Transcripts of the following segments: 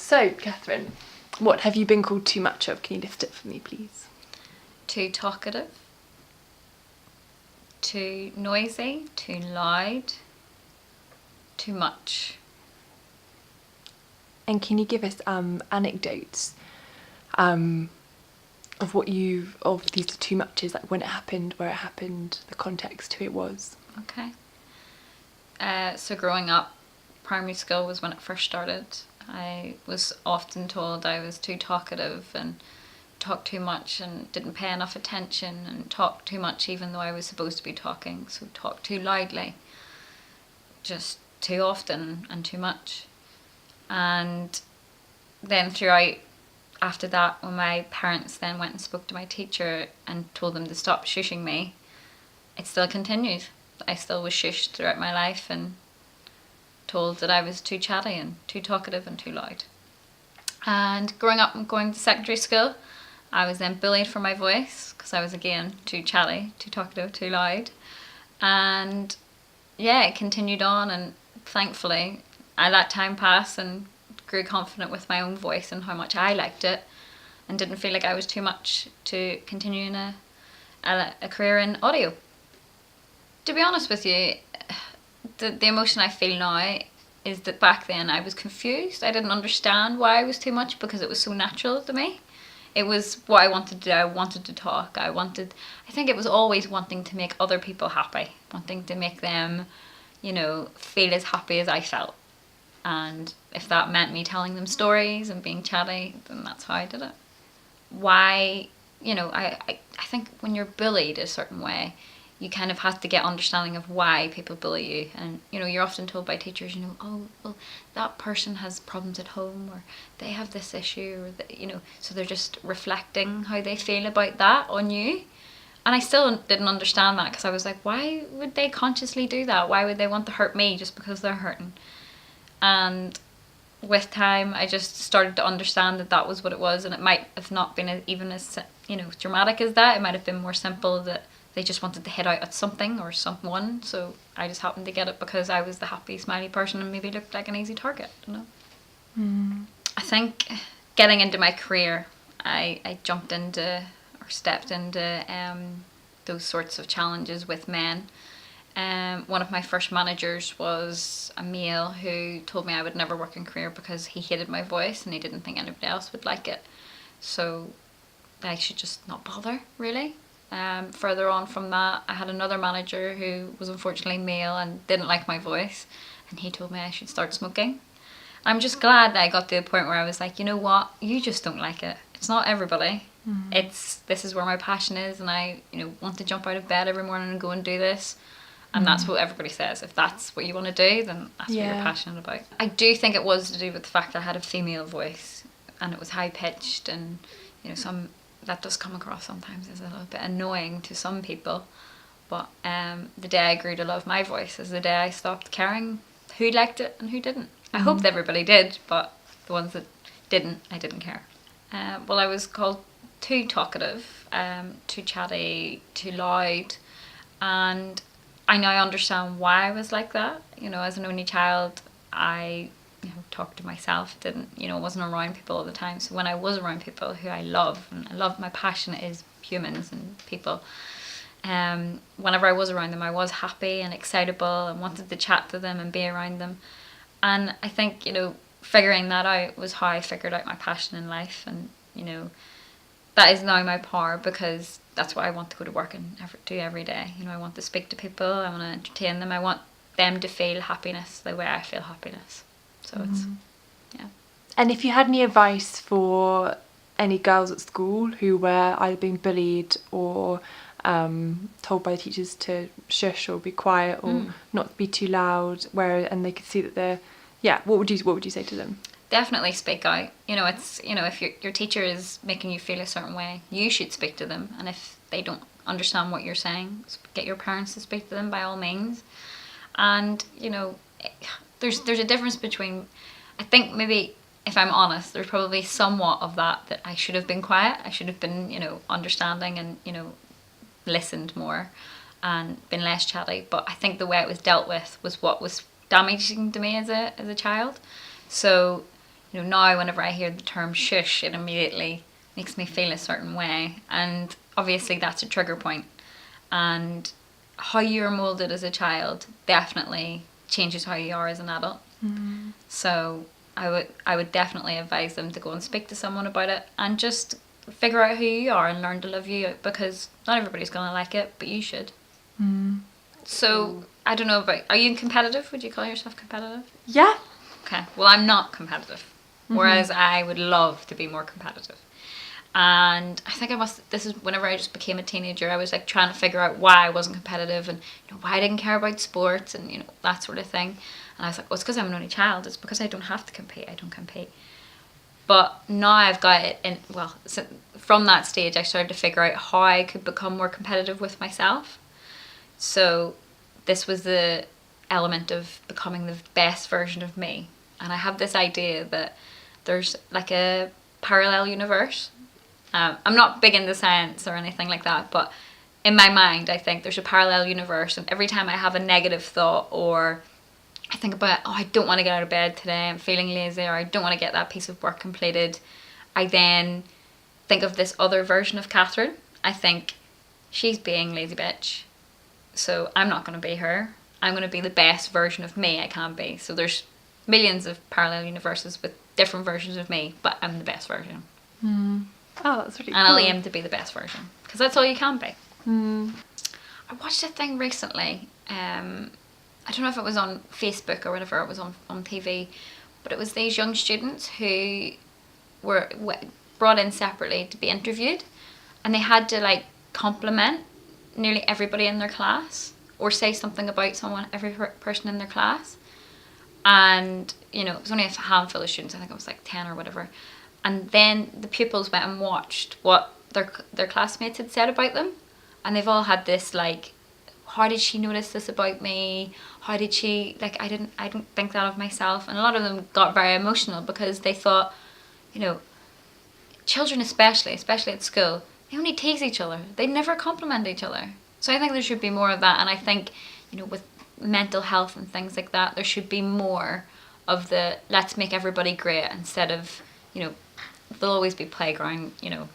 So, Kathryn, what have you been called too much of? Can you list it for me, please? Too talkative, too noisy, too loud, too much. And can you give us anecdotes of these too muches, like when it happened, where it happened, the context, who it was? Okay. So growing up, primary school was when it first started. I was often told I was too talkative and talked too much and didn't pay enough attention and talked too much even though I was supposed to be talking. So talked too loudly, just too often and too much. And then throughout, after that, when my parents then went and spoke to my teacher and told them to stop shushing me, it still continued. I still was shushed throughout my life and told that I was too chatty and too talkative and too loud. And growing up and going to secondary school, I was then bullied for my voice because I was again too chatty, too talkative, too loud. And yeah, it continued on, and thankfully I let time pass and grew confident with my own voice and how much I liked it, and didn't feel like I was too much to continue in a career in audio. To be honest with you, the emotion I feel now is that back then I was confused. I didn't understand why I was too much because it was so natural to me. It was what I wanted to do. I wanted to talk. I think it was always wanting to make other people happy, wanting to make them, feel as happy as I felt. And if that meant me telling them stories and being chatty, then that's how I did it. Why, I think when you're bullied a certain way, you kind of have to get understanding of why people bully you. And, you're often told by teachers, oh, well, that person has problems at home, or they have this issue, or, so they're just reflecting how they feel about that on you. And I still didn't understand that because I was like, why would they consciously do that? Why would they want to hurt me just because they're hurting? And with time, I just started to understand that was what it was. And it might have not been even as, dramatic as that. It might have been more simple that they just wanted to hit out at something or someone, so I just happened to get it because I was the happy, smiley person and maybe looked like an easy target, I think getting into my career, I jumped into or stepped into those sorts of challenges with men. One of my first managers was a male who told me I would never work in career because he hated my voice and he didn't think anybody else would like it. So I should just not bother, really. Further on from that, I had another manager who was unfortunately male and didn't like my voice, and he told me I should start smoking. I'm just glad that I got to a point where I was like, you know what, you just don't like it. It's not everybody. This is where my passion is, and I want to jump out of bed every morning and go and do this. And that's what everybody says. If that's what you want to do, then that's what you're passionate about. I do think it was to do with the fact that I had a female voice and it was high pitched, and that does come across sometimes as a little bit annoying to some people. But the day I grew to love my voice is the day I stopped caring who liked it and who didn't. I hoped everybody did, but the ones that didn't, I didn't care. Well, I was called too talkative, too chatty, too loud, and I now understand why I was like that. As an only child, I talked to myself, wasn't around people all the time. So when I was around people who I love, and I love, my passion is humans and people, whenever I was around them, I was happy and excitable and wanted to chat to them and be around them. And I think, figuring that out was how I figured out my passion in life. And, that is now my power, because that's what I want to go to work and do every day. I want to speak to people, I want to entertain them, I want them to feel happiness the way I feel happiness. So it's, And if you had any advice for any girls at school who were either being bullied or told by teachers to shush or be quiet or not be too loud, and they could see that what would you say to them? Definitely speak out. It's if your teacher is making you feel a certain way, you should speak to them. And if they don't understand what you're saying, get your parents to speak to them by all means. And there's a difference between, I think maybe, if I'm honest, there's probably somewhat of that I should have been quiet. I should have been, understanding and, listened more and been less chatty. But I think the way it was dealt with was what was damaging to me as a child. So, you know, now whenever I hear the term shush, it immediately makes me feel a certain way. And obviously that's a trigger point. And how you're molded as a child definitely changes how you are as an adult. So I would definitely advise them to go and speak to someone about it and just figure out who you are and learn to love you, because not everybody's going to like it, but you should. So I don't know about, are you competitive? Would you call yourself competitive? Yeah. Okay, well, I'm not competitive, whereas I would love to be more competitive. And I think this is whenever I just became a teenager, I was like trying to figure out why I wasn't competitive, and you know, why I didn't care about sports and, you know, that sort of thing. And I was like, well, it's because I'm an only child. It's because I don't have to compete. I don't compete. But now I've got it in, well, so from that stage, I started to figure out how I could become more competitive with myself. So this was the element of becoming the best version of me. And I have this idea that there's like a parallel universe. I'm not big into science or anything like that, but in my mind, I think there's a parallel universe. And every time I have a negative thought, or I think about, oh, I don't want to get out of bed today, I'm feeling lazy, or I don't want to get that piece of work completed, I then think of this other version of Kathryn. I think, she's being lazy bitch, so I'm not going to be her. I'm going to be the best version of me I can be. So there's millions of parallel universes with different versions of me, but I'm the best version. Oh, that's really cool. And I'll aim to be the best version, because that's all you can be. I watched a thing recently, I don't know if it was on Facebook or whatever, it was on TV, but it was these young students who were brought in separately to be interviewed, and they had to like compliment nearly everybody in their class, or say something about every person in their class. And, you know, it was only a handful of students, I think it was like 10 or whatever. And then the pupils went and watched what their classmates had said about them. And they've all had this like, how did she notice this about me? How did she, like, I didn't think that of myself. And a lot of them got very emotional because they thought, you know, children especially at school, they only tease each other. They never compliment each other. So I think there should be more of that. And I think, you know, with mental health and things like that, there should be more of the let's make everybody great, instead of, you know, there'll always be playground, you know,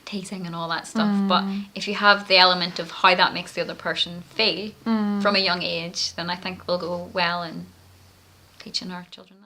teasing and all that stuff. But if you have the element of how that makes the other person feel from a young age, then I think we'll go well in teaching our children that.